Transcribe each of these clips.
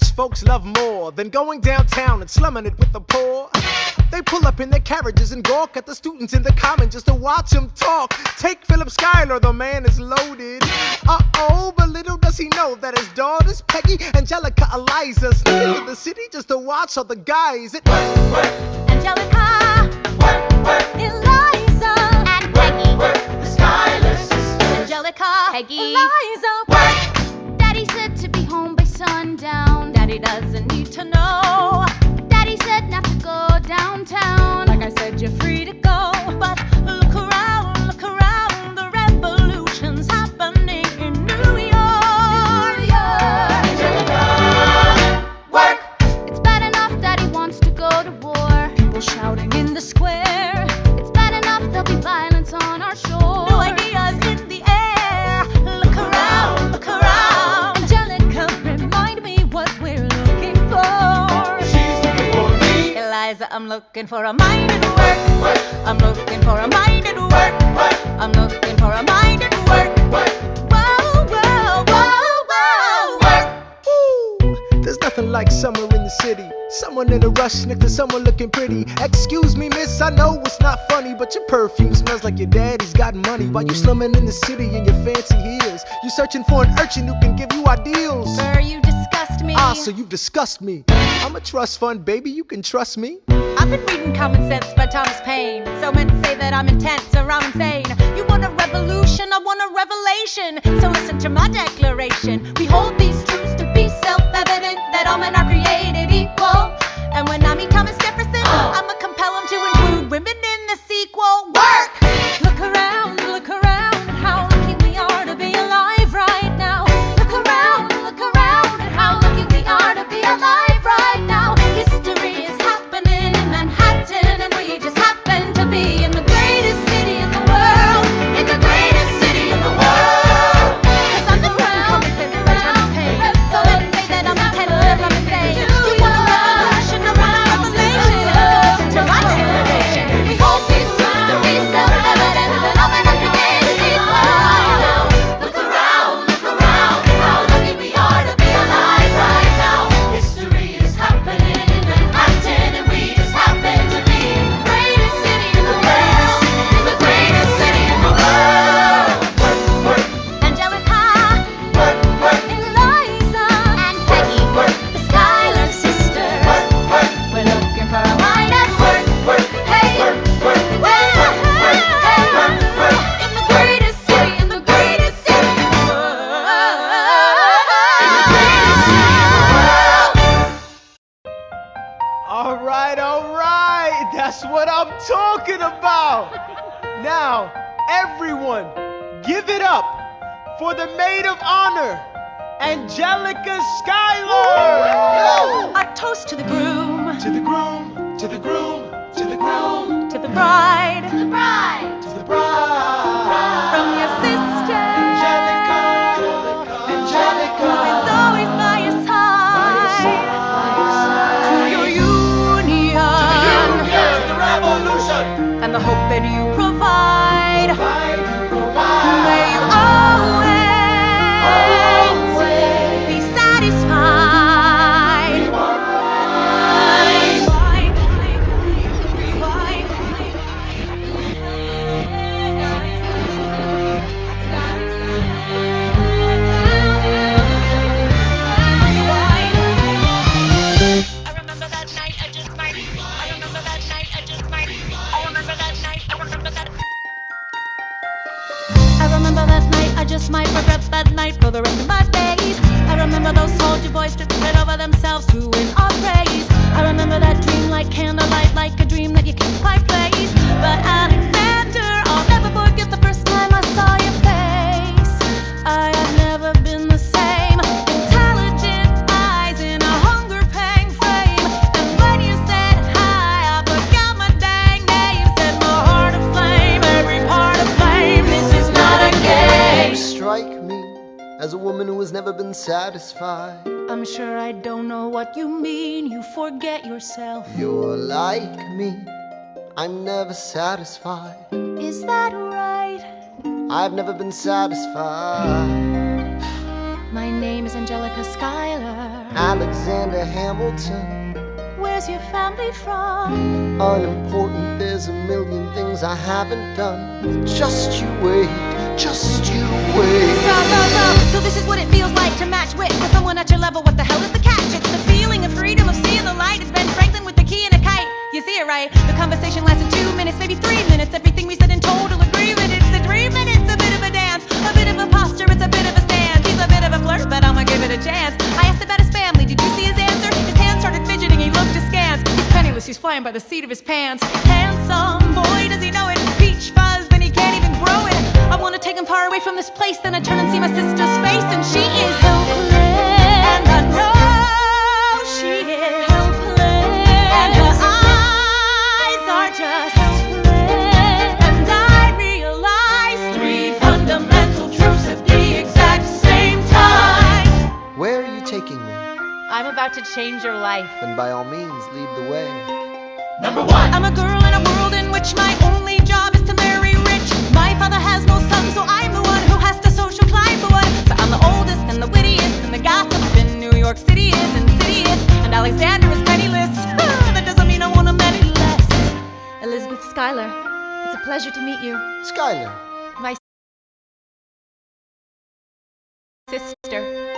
rich folks love more than going downtown and slumming it with the poor. They pull up in their carriages and gawk at the students in the common just to watch them talk. Take Philip Schuyler, the man is loaded. Uh-oh, but little does he know that his daughters, Peggy, Angelica, Eliza, sneak into the city just to watch all the guys. Angelica, Eliza, and Peggy, the Schuyler Sisters. Angelica, Peggy, Eliza, Daddy said to be home by sundown. Daddy doesn't need to know. Daddy said not to go downtown. Like I said, you're free to go. But look around, the revolution's happening in New York. Angelica, work. It's bad enough Daddy wants to go to war. People shouting in the square. It's bad enough there'll be violence on our shore. No ideas in the air. Look around, Angelica, remind me what we're looking for. She's looking for me. Eliza, I'm looking for a mind at work. I'm looking for a mind at work. I'm looking for a mind at work. Whoa, whoa, whoa, whoa, work. Ooh, there's nothing like summer in the city. Someone in a rush next to someone looking pretty. Excuse me, miss, I know it's not funny, but your perfume smells like your daddy's got money. While you slumming in the city in your fancy heels, you searching for an urchin who can give you ideals. Sir, you disgust me. Ah, so you've discussed me. I'm a trust fund, baby, you can trust me. I've been reading Common Sense by Thomas Paine. So men say that I'm intense or I'm insane. You want a revolution, I want a revelation. So listen to my declaration. We hold these truths to be self-evident, that all men are created equal. And when I meet Thomas Jefferson, I'ma compel him to include women in the sequel. Work! Look around at how lucky we are to be alive right now. Look around at how lucky we are to be alive right now. History is happening in Manhattan, and we just happen to be in the greatest city in the world. In the greatest city in the world. 'Cause I'm the crown, so let's say that I'm attentive, I'm insane. You want a revolution, I want a revelation. Listen to my declaration. We hold these truths to be self-evident, that all men are created equal. Look around at how lucky we are to be alive right now. History is happening in Manhattan, and we just happen to be in the greatest city in the world. In the greatest city in the world. Angelica, Eliza, and Peggy, the Schuyler Sisters. We're looking for a mind at work. Hey, in the greatest city in the greatest city in the world. All right, that's what I'm talking about. Now, everyone, give it up for the maid of honor, Angelica Schuyler. A toast to the groom, To the groom, to the groom, to the groom, to the bride, to the bride. from your sister, Angelica, who Angelica. is always by your side. To your union, To the revolution. and the hope that you provide. May you always be satisfied. I remember that night, I just might. I remember that night, I just might. I remember that night, I remember that. I remember that night, I just might regret that night for the rest of my days. I remember those soldier boys tripping over themselves to win our praise. I remember that dream like candlelight, like a dream that you can't quite place. But Alexander, I'll never forget the first time I saw your face. I have never been the same. Intelligent eyes in a hunger pang frame. And when you said hi, I forgot my dang name. Set my heart aflame, every part aflame. This is not a game. You strike me as a woman who has never been satisfied. I'm sure I don't know what you mean. You forget yourself. You're like me, I'm never satisfied. Is that right? I've never been satisfied. My name is Angelica Schuyler. Alexander Alexander Hamilton. Where's your family from? Unimportant, there's a million things I haven't done. Just you wait, just you wait. So this is what it feels like to match wit with someone at your level. What the hell is the catch? It's the feeling of freedom, of seeing the light. It's Ben Franklin with the key and a kite. You see it right? The conversation lasted 2 minutes, maybe 3 minutes. Everything we said in total agreement. It's the dream and it's a bit of a dance, a bit of a posture, it's a bit of a stance. He's a bit of a flirt, but I'ma give it a chance. I asked about his family, did you see his answer? His hands started fidgeting, he looked askance. He's penniless, he's flying by the seat of his pants. Handsome boy, does he know it? Peach fuzz, then he can't even grow it. I wanna take him far away from this place, then I turn and see my sister's face, and she is helpless. And I know she is helpless. And her eyes are just helpless. And I realize 3 fundamental truths at the exact same time. Where are you taking me? I'm about to change your life. Then by all means, lead the way. Number 1. I'm a girl in a world in which my only job is to marry rich. My father has no son, so I'm the one who has to social climb the one. So I'm the oldest and the wittiest, and the gossip in New York City is insidious. And Alexander is penniless. That doesn't mean I want him any less. Elizabeth Schuyler, it's a pleasure to meet you. Schuyler. My sister.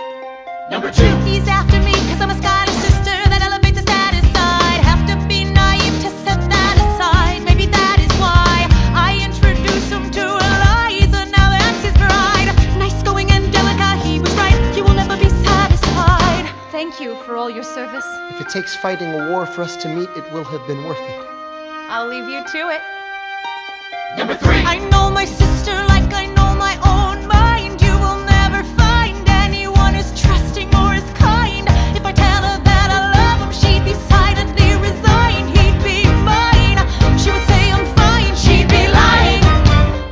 Number 2. He's after me, cause I'm a Schuyler sister. That elevates the status side. Have to be naive to set that aside. Maybe that is why I introduce him to Eliza. Now that's his bride. Nice going, Angelica, he was right. You will never be satisfied. Thank you for all your service. If it takes fighting a war for us to meet, it will have been worth it. I'll leave you to it. Number 3. I know my sister like I know my own mind. You will never find anyone as trusting or as kind. If I tell her that I love him, she'd be silently resigned. He'd be mine. She would say I'm fine. She'd be lying.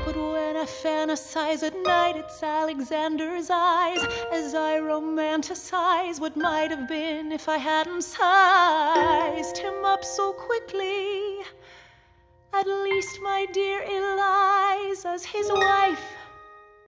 But when I fantasize at night, it's Alexander's eyes as I romanticize what might have been if I hadn't sized him up so quickly. At least, my dear Eliza's his wife.